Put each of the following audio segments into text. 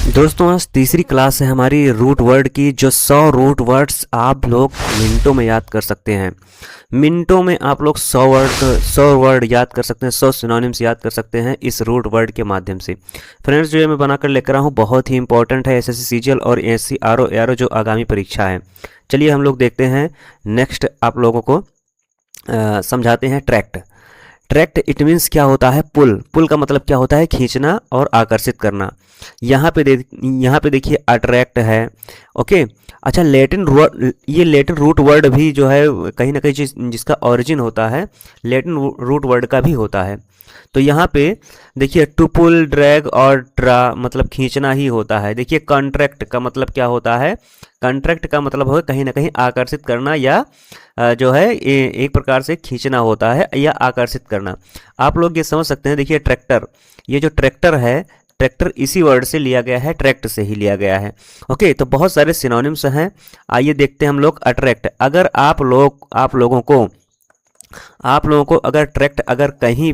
दोस्तों आज तीसरी क्लास है हमारी रूट वर्ड की, जो 100 रूट वर्ड्स आप लोग मिनटों में याद कर सकते हैं। मिनटों में आप लोग 100 वर्ड याद कर सकते हैं, 100 सिनोनिम्स याद कर सकते हैं इस रूट वर्ड के माध्यम से। फ्रेंड्स, जो ये मैं बनाकर लेकर आया हूँ बहुत ही इंपॉर्टेंट है एसएससी सीजीएल और एससी आरओ जो आगामी परीक्षा है। चलिए हम लोग देखते हैं। नेक्स्ट आप लोगों को समझाते हैं ट्रैक्ट। ट्रैक्ट इट मीन्स क्या होता है? पुल। पुल का मतलब क्या होता है? खींचना और आकर्षित करना। यहाँ पे देखिए अट्रैक्ट है। ओके, अच्छा ये लैटिन रूट वर्ड भी जो है कहीं ना कहीं जिसका ओरिजिन होता है लैटिन रूट वर्ड का भी होता है। तो यहाँ पे देखिए टू पुल, ड्रैग और ड्रा मतलब खींचना ही होता है। देखिए कॉन्ट्रैक्ट का मतलब क्या होता है? कॉन्ट्रैक्ट का मतलब है कहीं ना कहीं आकर्षित करना या जो है एक प्रकार से खींचना होता है या आकर्षित करना। आप लोग ये समझ सकते हैं। देखिए ट्रैक्टर, ये जो ट्रैक्टर है, ट्रैक्टर इसी वर्ड से लिया गया है, ट्रैक्ट से ही लिया गया है। ओके, तो बहुत सारे सिनोनिम्स हैं। आइए देखते हैं हम लोग अट्रैक्ट। अगर आप लोगों को अगर ट्रैक्ट अगर कहीं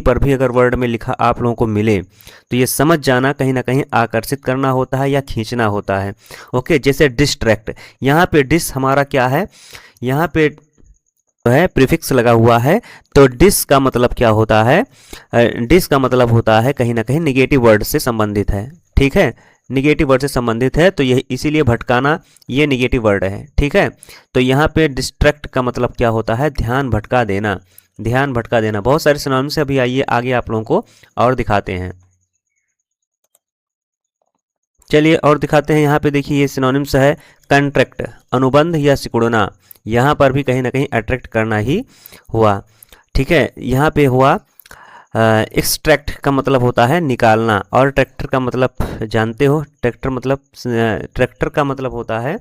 पर भी अगर वर्ड में लिखा आप लोगों को मिले तो ये समझ जाना कहीं ना कहीं आकर्षित करना होता है या खींचना होता है। ओके, जैसे डिस्ट्रैक्ट, यहाँ पे डिस हमारा क्या है? यहाँ पे जो है प्रीफिक्स लगा हुआ है। तो डिस का मतलब क्या होता है? डिस का मतलब होता है कहीं ना कहीं निगेटिव वर्ड से संबंधित है। ठीक है, निगेटिव वर्ड से संबंधित है, तो ये इसीलिए भटकाना ये निगेटिव वर्ड है। ठीक है, तो यहाँ पे डिस्ट्रैक्ट का मतलब क्या होता है? ध्यान भटका देना, ध्यान भटका देना। बहुत सारे सिनोनिम्स से अभी आइए आगे आप लोगों को और दिखाते हैं। चलिए और दिखाते हैं। यहाँ पे देखिए ये सिनोनिम्स है कंट्रैक्ट, अनुबंध या सिकुड़ना। यहाँ पर भी कहीं ना कहीं अट्रैक्ट करना ही हुआ। ठीक है, यहाँ पे हुआ एक्सट्रैक्ट का मतलब होता है निकालना, और ट्रैक्टर का मतलब जानते हो, ट्रैक्टर का मतलब होता है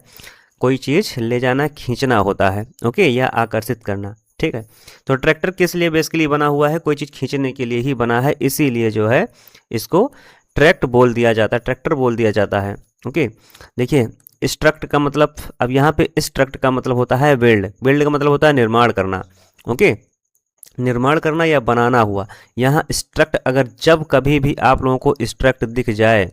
कोई चीज़ ले जाना, खींचना होता है। ओके, या आकर्षित करना। ठीक है, तो ट्रैक्टर किस लिए बेसिकली बना हुआ है? कोई चीज़ खींचने के लिए ही बना है, इसीलिए जो है इसको ट्रैक्टर बोल दिया जाता है। ओके, देखिए स्ट्रक्ट का मतलब, अब यहाँ पे स्ट्रक्ट का मतलब होता है बिल्ड। बिल्ड का मतलब होता है निर्माण करना। ओके, निर्माण करना या बनाना हुआ। यहाँ स्ट्रक्ट अगर जब कभी भी आप लोगों को स्ट्रक्ट दिख जाए,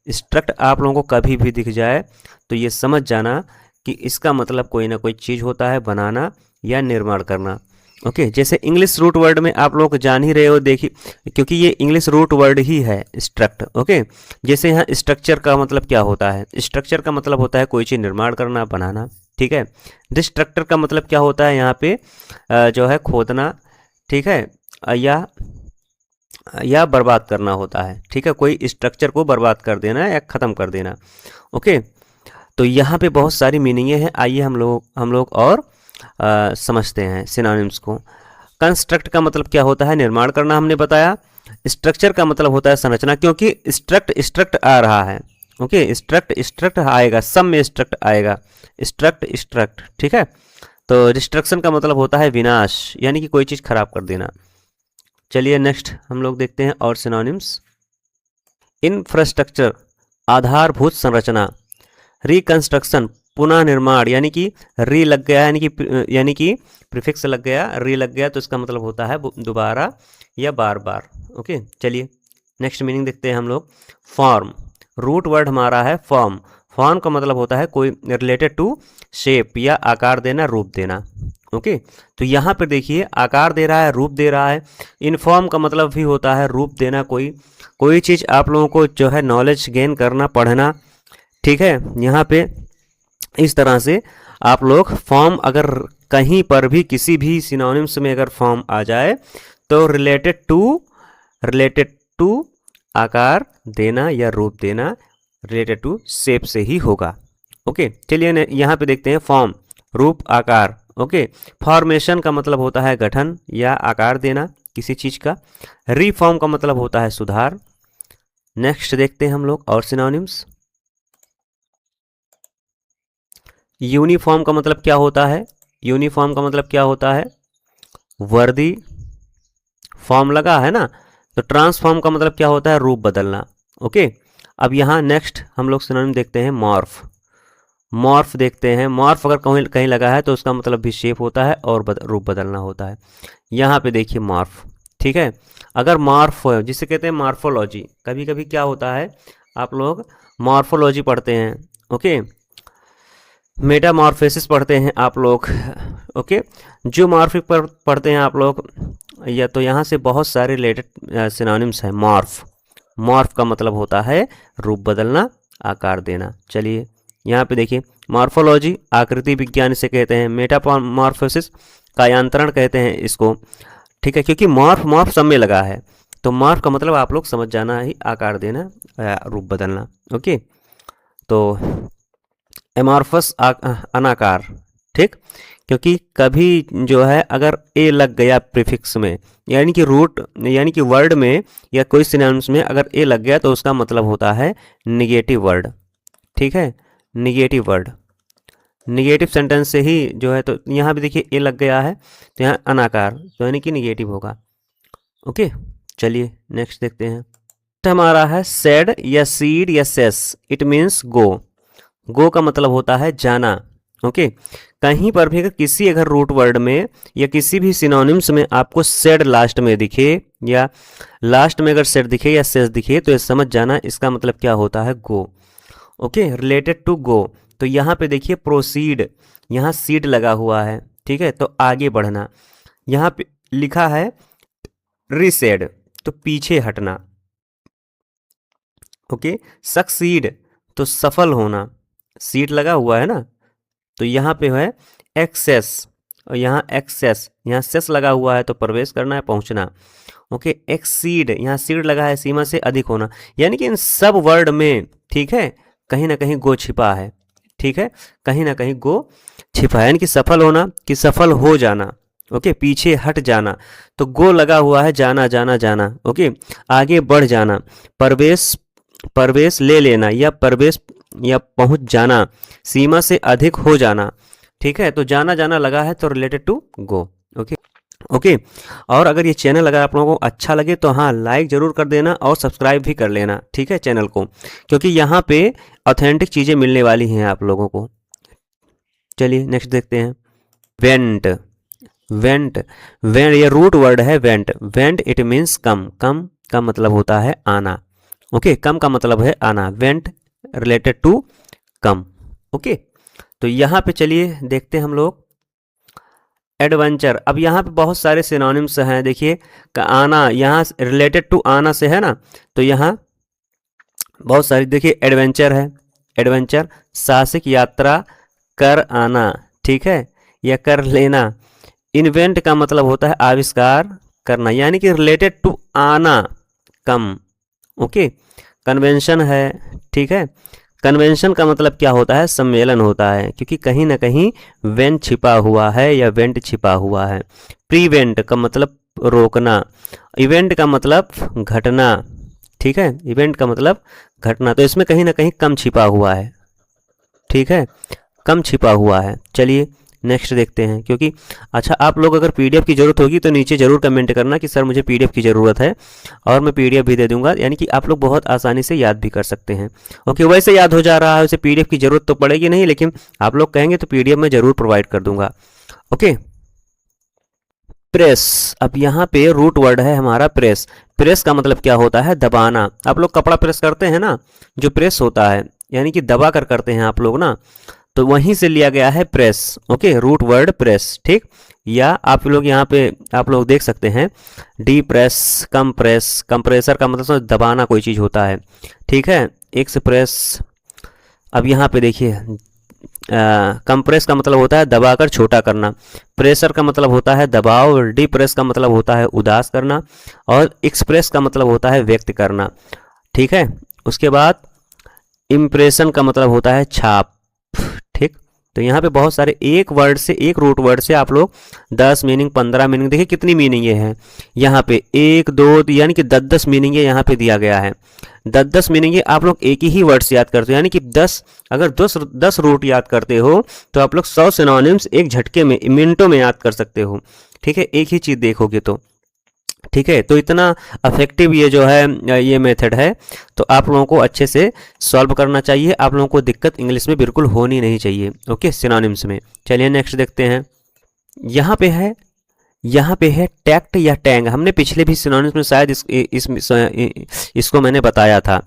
स्ट्रक्ट आप लोगों को कभी भी दिख जाए तो ये समझ जाना कि इसका मतलब कोई ना कोई चीज़ होता है बनाना या निर्माण करना। ओके, जैसे इंग्लिश रूट वर्ड में आप लोग जान ही रहे हो, देखिए क्योंकि ये इंग्लिश रूट वर्ड ही है स्ट्रक्ट। ओके, जैसे यहाँ स्ट्रक्चर का मतलब क्या होता है? स्ट्रक्चर का मतलब होता है कोई चीज़ निर्माण करना, बनाना। ठीक है, डिस्ट्रक्टर का मतलब क्या होता है? यहाँ पे जो है खोदना। ठीक है, या बर्बाद करना होता है। ठीक है, कोई स्ट्रक्चर को बर्बाद कर देना या ख़त्म कर देना। ओके, तो यहाँ पे बहुत सारी मीनिंगें हैं। आइए हम लोग और समझते हैं सिनोनिम्स को। कंस्ट्रक्ट का मतलब क्या होता है? निर्माण करना, हमने बताया। स्ट्रक्चर का मतलब होता है संरचना, क्योंकि स्ट्रक्ट आ रहा है। ओके, स्ट्रक्ट आएगा, सब में स्ट्रक्ट आएगा, स्ट्रक्ट। ठीक है, तो डिस्ट्रक्शन का मतलब होता है विनाश, यानी कि कोई चीज़ खराब कर देना। चलिए नेक्स्ट हम लोग देखते हैं और सिनोनिम्स। इंफ्रास्ट्रक्चर, आधारभूत संरचना। रिकंस्ट्रक्शन, पुनः निर्माण, यानी कि री लग गया, यानी कि प्रीफिक्स लग गया, री लग गया, तो इसका मतलब होता है दोबारा या बार बार। ओके, चलिए नेक्स्ट मीनिंग देखते हैं हम लोग। फॉर्म, रूट वर्ड हमारा है फॉर्म। फॉर्म का मतलब होता है कोई रिलेटेड टू शेप या आकार देना, रूप देना। ओके, तो यहाँ पर देखिए आकार दे रहा है, रूप दे रहा है। इनफॉर्म का मतलब भी होता है रूप देना, कोई चीज़ आप लोगों को जो है नॉलेज गेन करना, पढ़ना। ठीक है, यहाँ पे इस तरह से आप लोग फॉर्म, अगर कहीं पर भी किसी भी सिनोनिम्स में अगर फॉर्म आ जाए तो रिलेटेड टू आकार देना या रूप देना, रिलेटेड टू शेप से ही होगा। ओके, चलिए यहाँ पे देखते हैं फॉर्म, रूप, आकार। ओके, फॉर्मेशन का मतलब होता है गठन या आकार देना किसी चीज़ का। रिफॉर्म का मतलब होता है सुधार। नेक्स्ट देखते हैं हम लोग और सिनोनिम्स। यूनिफॉर्म का मतलब क्या होता है? यूनिफॉर्म का मतलब क्या होता है? वर्दी। फॉर्म लगा है ना, तो ट्रांसफॉर्म का मतलब क्या होता है? रूप बदलना। ओके, अब यहाँ नेक्स्ट हम लोग सिनोनिम देखते हैं मॉर्फ। मॉर्फ देखते हैं। मॉर्फ अगर कहीं लगा है तो उसका मतलब भी शेप होता है और रूप बदलना होता है। यहाँ पे देखिए मॉर्फ। ठीक है, अगर मॉर्फ जिसे कहते हैं मॉर्फोलॉजी, कभी कभी क्या होता है आप लोग मॉर्फोलॉजी पढ़ते हैं, ओके, मेटामॉर्फोसिस पढ़ते हैं आप लोग, ओके, जियोमॉर्फिक पर पढ़ते हैं आप लोग, या तो यहाँ से बहुत सारे रिलेटेड सिनोनिम्स हैं। मॉर्फ का मतलब होता है रूप बदलना, आकार देना। चलिए यहाँ पे देखिए, मॉर्फोलॉजी आकृति विज्ञान इसे कहते हैं, मेटामॉर्फोसिस कायांतरण कहते हैं इसको, ठीक है, क्योंकि मॉर्फ सब में लगा है। तो मॉर्फ का मतलब आप लोग समझ जाना ही, आकार देना, रूप बदलना, ओके। तो एमॉर्फस अनाकार, ठीक, क्योंकि कभी जो है अगर ए लग गया प्रीफिक्स में, यानी कि रूट यानी कि वर्ड में या कोई सिनोनिम्स में अगर ए लग गया तो उसका मतलब होता है निगेटिव वर्ड, ठीक है, निगेटिव वर्ड, निगेटिव सेंटेंस से ही जो है। तो यहाँ भी देखिए ए लग गया है तो यहाँ अनाकार, तो यानी कि निगेटिव होगा, ओके। चलिए नेक्स्ट देखते हैं। हमारा है सेड या सीड या सेस, इट मीन्स गो। गो का मतलब होता है जाना, ओके। कहीं पर भी अगर रूट वर्ड में या किसी भी सिनोनिम्स में आपको सेड लास्ट में दिखे, या लास्ट में अगर सेड दिखे या सेस दिखे, तो ये समझ जाना इसका मतलब क्या होता है, गो, ओके, रिलेटेड टू गो। तो यहाँ पे देखिए प्रोसीड, यहाँ सीड लगा हुआ है, ठीक है, तो आगे बढ़ना। यहाँ पे लिखा है रिसेड, तो पीछे हटना, ओके। सक्सीड तो सफल होना, सीट लगा हुआ है ना, तो यहाँ पे है एक्सेस, और यहाँ एक्सेस, यहाँ सेस लगा हुआ है तो प्रवेश करना है, पहुँचना, ओके। एक्सीड, यहाँ सीड लगा है, सीमा से अधिक होना, यानी कि इन सब वर्ड में, ठीक है, कहीं ना कहीं गो छिपा है, ठीक है, कहीं ना कहीं गो छिपा है, यानी कि सफल होना, कि सफल हो जाना, ओके, पीछे हट जाना, तो गो लगा हुआ है, जाना जाना जाना, ओके, आगे बढ़ जाना, प्रवेश ले लेना, या प्रवेश या पहुंच जाना, सीमा से अधिक हो जाना, ठीक है। तो जाना जाना लगा है तो related to go, okay okay. और अगर ये चैनल अगर आप लोगों को अच्छा लगे तो हाँ लाइक ज़रूर कर देना और सब्सक्राइब भी कर लेना, ठीक है, चैनल को, क्योंकि यहाँ पे ऑथेंटिक चीज़ें मिलने वाली हैं आप लोगों को। चलिए नेक्स्ट देखते हैं। वेंट, वेंट, वेंट ये रूट वर्ड है, वेंट, वेंट इट मीन्स कम, कम का मतलब होता है आना, ओके, कम का मतलब है आना, went related to come, okay. तो यहाँ पे चलिए देखते हैं हम लोग एडवेंचर। अब यहाँ पे बहुत सारे सिनोनिम्स हैं, देखिए का आना, यहाँ रिलेटेड टू आना से है ना, तो यहाँ बहुत सारी, देखिए एडवेंचर है, एडवेंचर साहसिक यात्रा, कर आना, ठीक है, या कर लेना। इन्वेंट का मतलब होता है आविष्कार करना, यानी कि रिलेटेड टू आना, कम, ओके। कन्वेंशन है, ठीक है, कन्वेंशन का मतलब क्या होता है, सम्मेलन होता है, क्योंकि कहीं ना कहीं वेंट छिपा हुआ है या वेंट छिपा हुआ है। प्रीवेंट का मतलब रोकना, इवेंट का मतलब घटना, ठीक है, इवेंट का मतलब घटना, तो इसमें कहीं ना कहीं कम छिपा हुआ है, ठीक है, कम छिपा हुआ है। चलिए नेक्स्ट देखते हैं, क्योंकि अच्छा आप लोग अगर पीडीएफ की ज़रूरत होगी तो नीचे ज़रूर कमेंट करना कि सर मुझे पीडीएफ की ज़रूरत है, और मैं पीडीएफ भी दे दूंगा, यानी कि आप लोग बहुत आसानी से याद भी कर सकते हैं, ओके। वैसे याद हो जा रहा है, वैसे पीडीएफ की ज़रूरत तो पड़ेगी नहीं, लेकिन आप लोग कहेंगे तो पीडीएफ में ज़रूर प्रोवाइड कर दूंगा, ओके। प्रेस, अब यहाँ पे रूट वर्ड है हमारा प्रेस। प्रेस का मतलब क्या होता है, दबाना। आप लोग कपड़ा प्रेस करते हैं ना, जो प्रेस होता है यानी कि दबा कर करते हैं आप लोग ना, तो वहीं से लिया गया है press, okay, root word press, ठीक। या आप लोग यहाँ पे आप लोग देख सकते हैं डी प्रेस, कम प्रेस, कंप्रेसर का मतलब दबाना कोई चीज़ होता है, ठीक है, एक्सप्रेस। अब यहाँ पे देखिए कंप्रेस का मतलब होता है दबाकर छोटा करना, प्रेशर का मतलब होता है दबाव, डिप्रेस का मतलब होता है उदास करना, और एक्सप्रेस का मतलब होता है व्यक्त करना, ठीक है। उसके बाद इम्प्रेशन का मतलब होता है छाप, ठीक। तो यहाँ पे बहुत सारे एक वर्ड से, एक रूट वर्ड से आप लोग 10 मीनिंग 15 मीनिंग, देखिए कितनी मीनिंग ये है, यहाँ पे 1 2 यानी कि 10 मीनिंग ये यहाँ पे दिया गया है, 10 मीनिंग ये आप लोग एक ही वर्ड से याद करते हो, यानी कि 10 अगर 10 रूट याद करते हो तो आप लोग 100 सिनोनिम्स एक झटके में मिनटों में याद कर सकते हो, ठीक है, एक ही चीज़ देखोगे तो, ठीक है। तो इतना अफेक्टिव ये जो है ये मेथड है, तो आप लोगों को अच्छे से सॉल्व करना चाहिए, आप लोगों को दिक्कत इंग्लिश में बिल्कुल होनी नहीं चाहिए, ओके, सिनोनिम्स में। चलिए नेक्स्ट देखते हैं। यहाँ पे है यहाँ पे है टैक्ट या टैंग। हमने पिछले भी सिनोनिम्स में शायद इसको मैंने बताया था,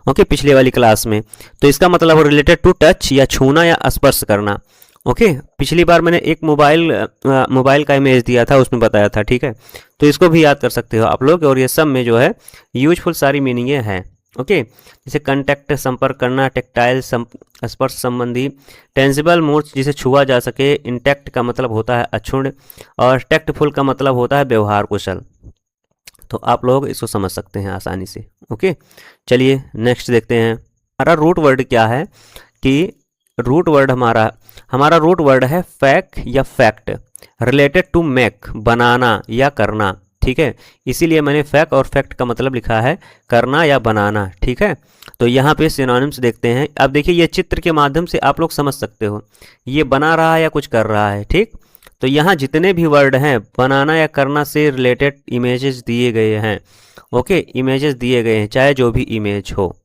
ओके, पिछले वाली क्लास में। तो इसका मतलब रिलेटेड टू टच या छूना या स्पर्श करना, ओके। पिछली बार मैंने एक मोबाइल का इमेज दिया था, उसमें बताया था, ठीक है। तो इसको भी याद कर सकते हो आप लोग। और ये सब में जो है यूजफुल सारी मीनिंगें हैं, ओके। जैसे कंटेक्ट संपर्क करना, टेक्टाइल स्पर्श संबंधी, टेंजिबल मूर्त जिसे छुआ जा सके, इंटैक्ट का मतलब होता है अक्षुण्ण, और टैक्टफुल का मतलब होता है व्यवहार कुशल। तो आप लोग इसको समझ सकते हैं आसानी से, ओके। चलिए नेक्स्ट देखते हैं। हमारा रूट वर्ड क्या है कि रूट वर्ड हमारा रूट वर्ड है फैक या फैक्ट, रिलेटेड टू मेक, बनाना या करना, ठीक है। इसीलिए मैंने फैक और फैक्ट का मतलब लिखा है करना या बनाना, ठीक है। तो यहाँ पे सिनोनिम्स देखते हैं। अब देखिए ये चित्र के माध्यम से आप लोग समझ सकते हो ये बना रहा है या कुछ कर रहा है, ठीक। तो यहाँ जितने भी वर्ड हैं बनाना या करना से रिलेटेड इमेजेस दिए गए हैं, ओके, इमेजेस दिए गए हैं, चाहे जो भी इमेज हो,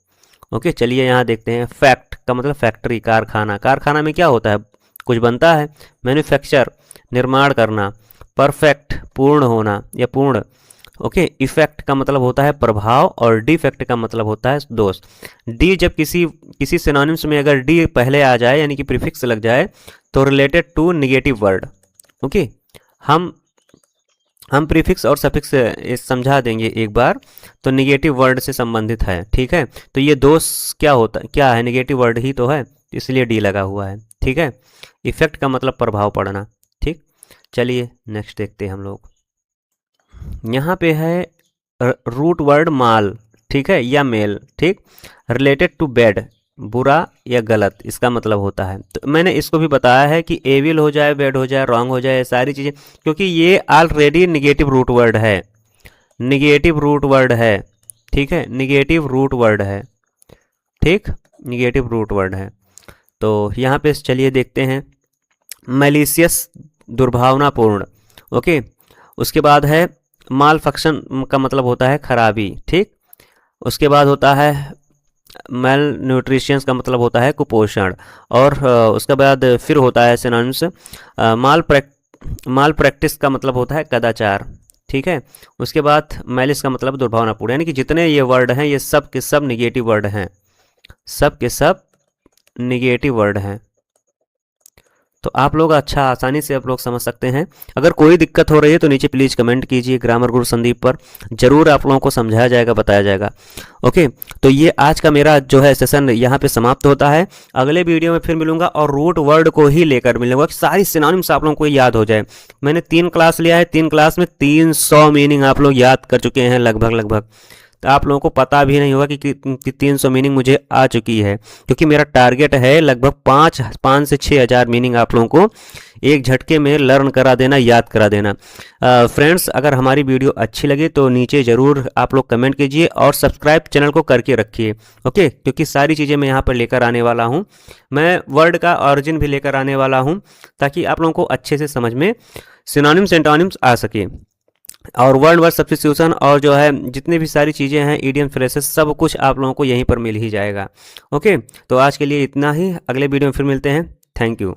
ओके। चलिए यहाँ देखते हैं। फैक्ट का मतलब फैक्ट्री, कारखाना। कारखाना में क्या होता है, कुछ बनता है। मैन्युफैक्चर, निर्माण करना। परफेक्ट, पूर्ण होना या पूर्ण, ओके। इफेक्ट का मतलब होता है प्रभाव, और डिफेक्ट का मतलब होता है दोष। डी जब किसी सिनोनिम्स में अगर डी पहले आ जाए यानी कि प्रीफिक्स लग जाए तो related to negative word, okay. हम प्रीफिक्स और सफिक्स समझा देंगे एक बार। तो निगेटिव वर्ड से संबंधित है, ठीक है। तो ये दोष क्या है, निगेटिव वर्ड ही तो है, इसलिए डी लगा हुआ है, ठीक है। इफेक्ट का मतलब प्रभाव पड़ना, ठीक। चलिए नेक्स्ट देखते हैं हम लोग। यहाँ पे है रूट वर्ड माल, ठीक है, या मेल, ठीक। रिलेटेड टू बैड, बुरा या गलत इसका मतलब होता है। तो मैंने इसको भी बताया है कि एविल हो जाए, बैड हो जाए, रॉन्ग हो जाए, सारी चीज़ें, क्योंकि ये ऑलरेडी निगेटिव रूट वर्ड है, निगेटिव रूट वर्ड है, ठीक है, निगेटिव रूट वर्ड है, ठीक, निगेटिव रूट वर्ड है। तो यहाँ पे चलिए देखते हैं। मैलिशियस, दुर्भावनापूर्ण, ओके। उसके बाद है माल फंक्शन का मतलब होता है खराबी, ठीक। उसके बाद होता है मेल न्यूट्रिशंस का मतलब होता है कुपोषण। और उसके बाद फिर होता है सिनोनिम्स। माल प्रैक्टिस का मतलब होता है कदाचार, ठीक है। उसके बाद मैलिस का मतलब दुर्भावनापूर्ण। यानी कि जितने ये वर्ड हैं ये सब के सब निगेटिव वर्ड हैं, सब के सब निगेटिव वर्ड हैं। तो आप लोग अच्छा आसानी से आप लोग समझ सकते हैं। अगर कोई दिक्कत हो रही है तो नीचे प्लीज़ कमेंट कीजिए ग्रामर गुरु संदीप पर, ज़रूर आप लोगों को समझाया जाएगा, बताया जाएगा, ओके। तो ये आज का मेरा जो है सेशन यहाँ पे समाप्त होता है। अगले वीडियो में फिर मिलूंगा और रूट वर्ड को ही लेकर मिलूंगा कि सारी सिनोनिम्स आप लोगों को याद हो जाए। मैंने 3 क्लास लिया है, 3 क्लास में 300 मीनिंग आप लोग याद कर चुके हैं लगभग। तो आप लोगों को पता भी नहीं होगा कि 300 मीनिंग मुझे आ चुकी है, क्योंकि मेरा टारगेट है लगभग 5 से 6 हज़ार मीनिंग आप लोगों को एक झटके में लर्न करा देना, याद करा देना। फ्रेंड्स, अगर हमारी वीडियो अच्छी लगे तो नीचे ज़रूर आप लोग कमेंट कीजिए और सब्सक्राइब चैनल को करके रखिए, ओके। क्योंकि सारी चीज़ें मैं यहाँ पर लेकर आने वाला हूँ। मैं वर्ड का ऑरिजिन भी लेकर आने वाला हूँ ताकि आप लोगों को अच्छे से समझ में सिनोनिम्स एंटोनिम्स आ सके। और वर्ड सब्स्टिट्यूशन और जो है जितनी भी सारी चीज़ें हैं, इडियम फ्रेसेस, सब कुछ आप लोगों को यहीं पर मिल ही जाएगा, ओके। तो आज के लिए इतना ही, अगले वीडियो में फिर मिलते हैं। Thank you.